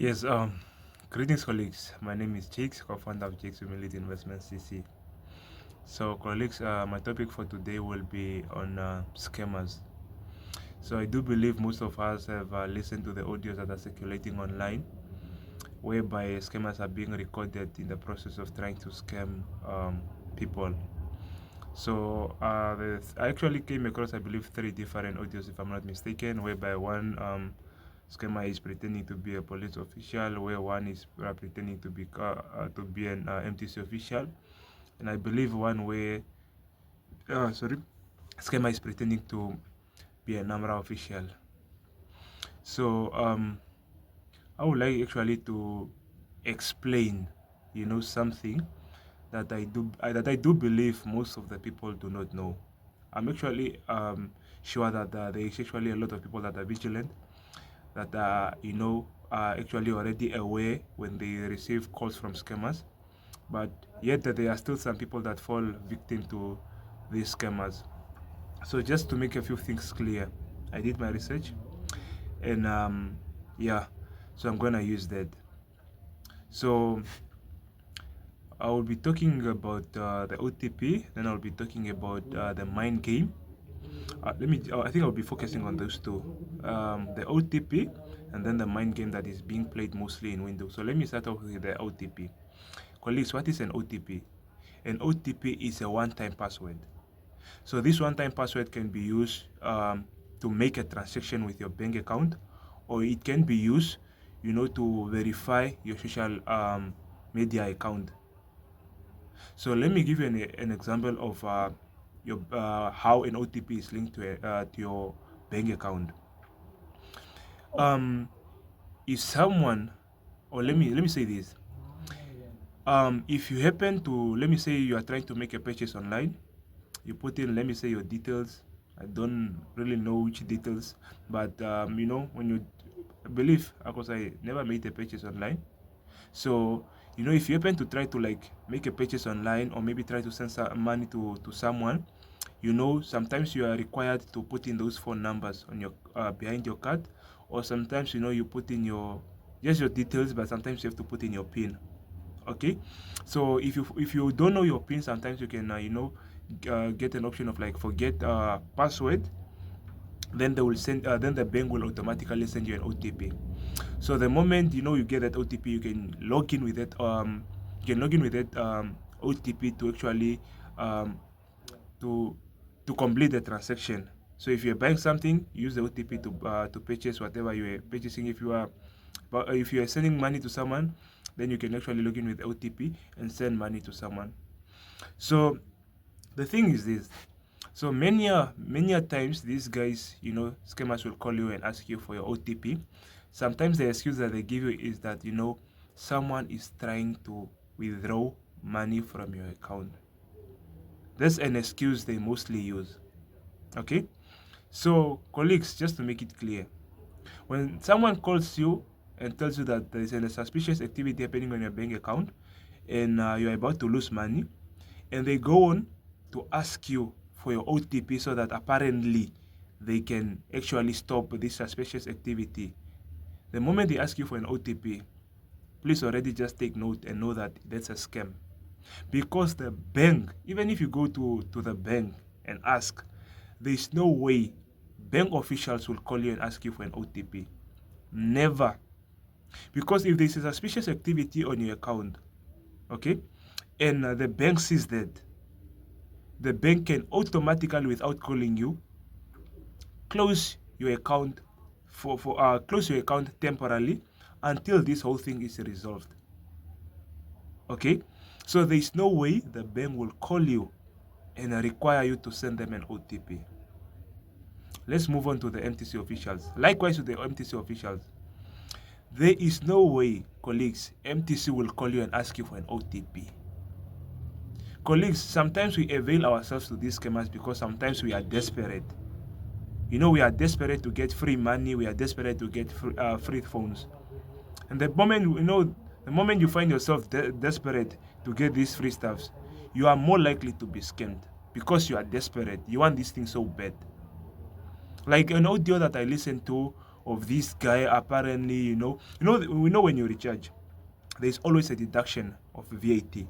Yes, greetings, colleagues. My name is Jakes, co-founder of Jakes Humility Investment CC. So, colleagues, my topic for today will be on scammers. So, I do believe most of us have listened to the audios that are circulating online, whereby scammers are being recorded in the process of trying to scam people. So, I actually came across, I believe, three different audios, if I'm not mistaken, whereby one scammer is pretending to be a police official, where one is pretending to be an MTC official, and I believe one where sorry, scammer is pretending to be a NAMRA official. So I would like actually to explain, something that I do believe most of the people do not know. I'm actually sure that there is actually a lot of people that are vigilant, that are are actually already aware when they receive calls from scammers, but yet that there are still some people that fall victim to these scammers. So just to make a few things clear, I did my research, and yeah, so I'm gonna use that. So I will be talking about the OTP, then I'll be talking about the mind game. I think I'll be focusing on those two, the OTP and then the mind game that is being played mostly in Windows. So let me start off with the OTP. Colleagues, what is an OTP? An OTP is a one-time password. So this one-time password can be used to make a transaction with your bank account, or it can be used, to verify your social media account. So let me give you an example of how an OTP is linked to your bank account. Um, if someone, or let me say this, if you happen to, let me say you are trying to make a purchase online, you put in, let me say, your details. I don't really know which details, but when you believe, because I never made a purchase online, so if you happen to try to like make a purchase online, or maybe try to send some money to someone, sometimes you are required to put in those phone numbers on your behind your card, or sometimes you put in your just your details, but sometimes you have to put in your pin. Okay, so if you don't know your pin, sometimes you can get an option of like forget password. Then they will send then the bank will automatically send you an OTP. So the moment you get that OTP, you can log in with that OTP to actually um, to complete the transaction. So if you're buying something, use the OTP to purchase whatever you are purchasing. If you are sending money to someone, then you can actually log in with OTP and send money to someone. So the thing is this. So many a times these guys, scammers will call you and ask you for your OTP. Sometimes the excuse that they give you is that someone is trying to withdraw money from your account. That's an excuse they mostly use. Okay? So, colleagues, just to make it clear, when someone calls you and tells you that there is a suspicious activity happening on your bank account, and you're about to lose money, and they go on to ask you for your OTP so that apparently they can actually stop this suspicious activity. The moment they ask you for an OTP, please already just take note and know that that's a scam. Because the bank, even if you go to the bank and ask, there's no way bank officials will call you and ask you for an OTP. Never. Because if there's a suspicious activity on your account, okay, and the bank sees that, the bank can automatically, without calling you, close your account close your account temporarily until this whole thing is resolved. Okay, so there is no way the bank will call you and require you to send them an OTP. Let's move on to the MTC officials. Likewise with the MTC officials, there is no way, colleagues, MTC will call you and ask you for an OTP. Colleagues, sometimes we avail ourselves to these scammers because sometimes we are desperate. We are desperate to get free money. We are desperate to get free phones. And the moment you find yourself desperate to get these free stuffs, you are more likely to be scammed because you are desperate. You want this thing so bad. Like an audio that I listened to of this guy. Apparently, we know when you recharge, there's always a deduction of VAT,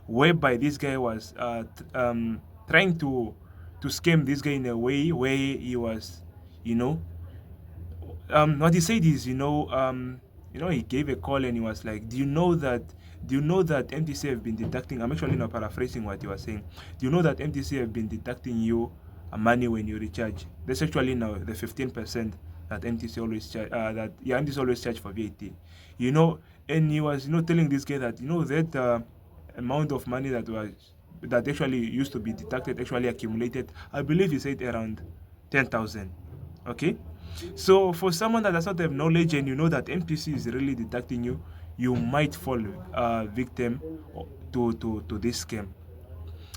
whereby this guy was trying to scam this guy in a way where he was, you know, what he said is, he gave a call and he was like, do you know that MTC have been deducting? I'm actually not paraphrasing what he was saying. Do you know that MTC have been deducting you money when you recharge? That's actually now the 15% that MTC always charge. MTC always charge for VAT. You know, and he was, telling this guy that that amount of money that actually used to be deducted actually accumulated. I believe he said around 10,000. Okay, so for someone that does not have knowledge and you know that MPC is really deducting you, you might fall victim to this scam.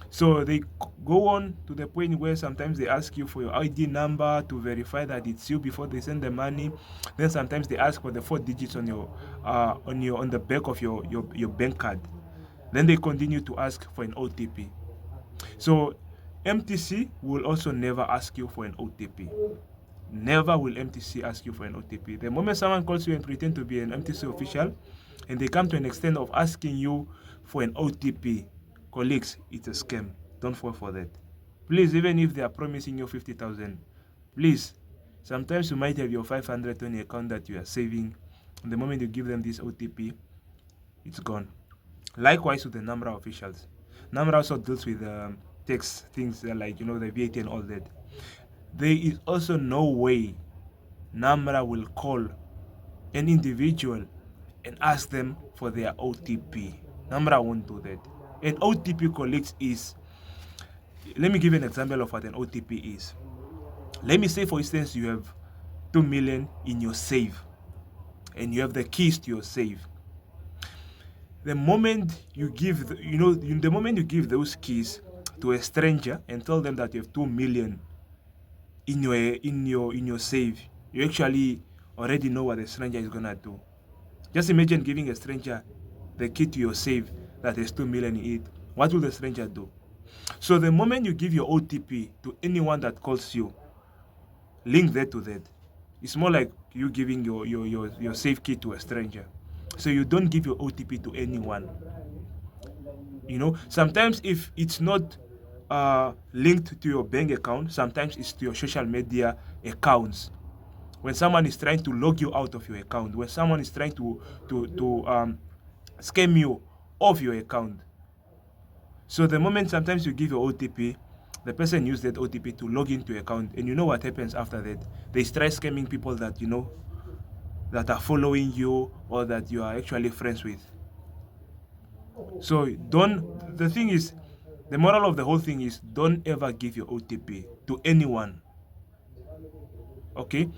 So they go on to the point where sometimes they ask you for your ID number to verify that it's you before they send the money. Then sometimes they ask for the 4 digits on on the back of your bank card. Then they continue to ask for an OTP. So MTC will also never ask you for an OTP. Never will MTC ask you for an OTP. The moment someone calls you and pretend to be an MTC official, and they come to an extent of asking you for an OTP, colleagues, it's a scam. Don't fall for that. Please, even if they are promising you 50,000, please, sometimes you might have your 500 on your account that you are saving. And the moment you give them this OTP, it's gone. Likewise with the NAMRA officials. NAMRA also deals with tax things like, the VAT and all that. There is also no way NAMRA will call an individual and ask them for their OTP. NAMRA won't do that. An OTP, colleagues, is, let me give you an example of what an OTP is. Let me say, for instance, you have 2 million in your save and you have the keys to your save. The moment you give, the moment you give those keys to a stranger and tell them that you have 2 million in your save, you actually already know what the stranger is gonna do. Just imagine giving a stranger the key to your save that has 2 million in it. What will the stranger do? So the moment you give your OTP to anyone that calls you, link that to that. It's more like you giving your safe key to a stranger. So you don't give your OTP to anyone. Sometimes if it's not linked to your bank account, sometimes it's to your social media accounts. When someone is trying to log you out of your account, when someone is trying to scam you off your account. So the moment sometimes you give your OTP, the person uses that OTP to log into your account, and you know what happens after that? They start scamming people that that are following you or that you are actually friends with. So the thing is, the moral of the whole thing is, don't ever give your OTP to anyone. Okay?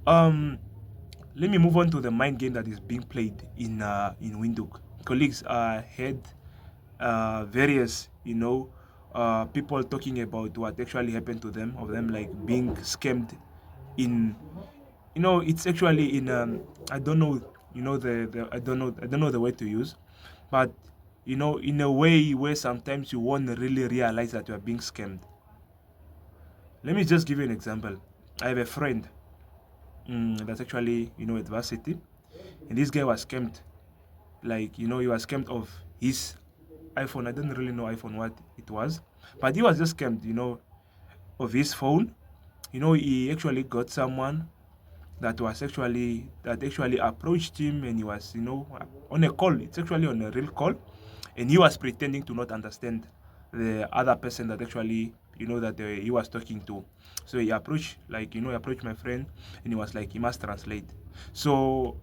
Let me move on to the mind game that is being played in Windhoek. Colleagues had various, people talking about what actually happened to them, of them like being scammed in, it's actually in I don't know, I don't know the word to use, but in a way where sometimes you won't really realize that you are being scammed. Let me just give you an example. I have a friend that's actually at varsity, and this guy was scammed. Like he was scammed of his iPhone. I don't really know iPhone what it was, but he was just scammed, of his phone. He actually got someone that actually approached him, and he was on a call. It's actually on a real call, and he was pretending to not understand the other person that actually that he was talking to. So he approached my friend, and he was like, he must translate. So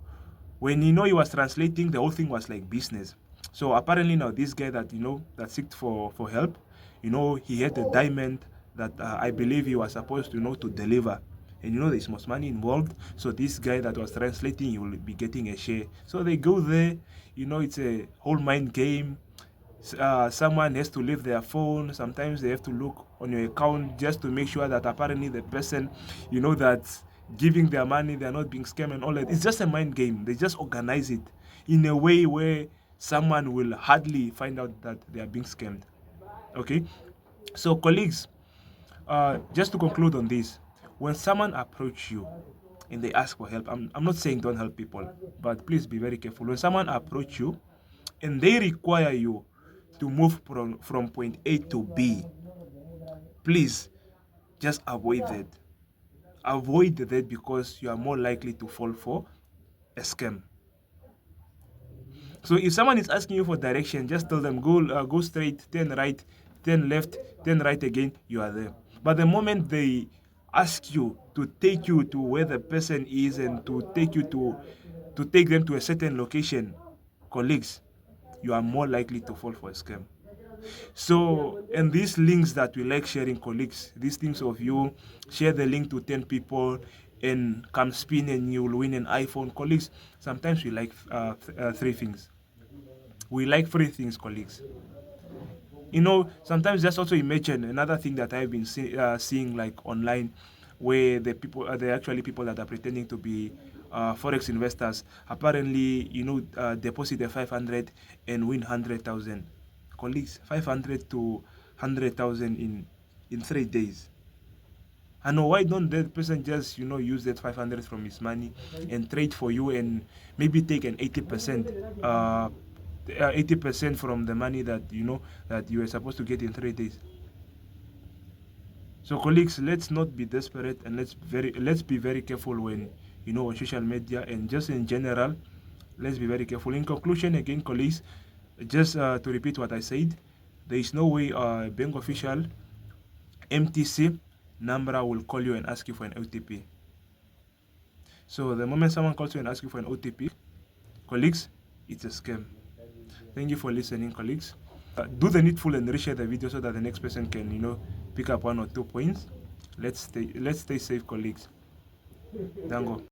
when he was translating, the whole thing was like business. So apparently now this guy that that seeked for help, he had a diamond that I believe he was supposed to deliver. And there's most money involved. So this guy that was translating, he will be getting a share. So they go there, it's a whole mind game. Someone has to leave their phone. Sometimes they have to look on your account just to make sure that apparently the person, that's giving their money, they're not being scammed and all that. It's just a mind game. They just organize it in a way where someone will hardly find out that they are being scammed. Okay? So colleagues, just to conclude on this, when someone approaches you and they ask for help, I'm not saying don't help people, but please be very careful. When someone approach you and they require you to move from point A to B, please just avoid that. Avoid that because you are more likely to fall for a scam. So if someone is asking you for direction, just tell them go straight, turn right, turn left, turn right again. You are there. But the moment they ask you to take you to where the person is and to take them to a certain location, colleagues, you are more likely to fall for a scam. So, and these links that we like sharing, colleagues, these things of you share the link to 10 people and come spin and you'll win an iPhone, colleagues. Sometimes we like three things. We like three things, colleagues. You know, sometimes just also imagine another thing that I've been seeing like online, where the people they're actually people that are pretending to be forex investors. Apparently, you know, deposit a 500 and win 100,000. Colleagues, 500 to 100,000 in 3 days. I know, why don't that person just, you know, use that 500 from his money and trade for you and maybe take an 80%, 80% from the money that you know that you were supposed to get in 3 days. So colleagues, let's not be desperate and let's be very careful when, you know, on social media and just in general. Let's be very careful. In conclusion, again, colleagues, just to repeat what I said, there is no way bank official MTC number will call you and ask you for an OTP. So the moment someone calls you and asks you for an OTP, colleagues, it's a scam. Thank you for listening, colleagues. Do the needful and reshare the video so that the next person can, you know, pick up 1 or 2 points. Let's stay safe, colleagues. Dango.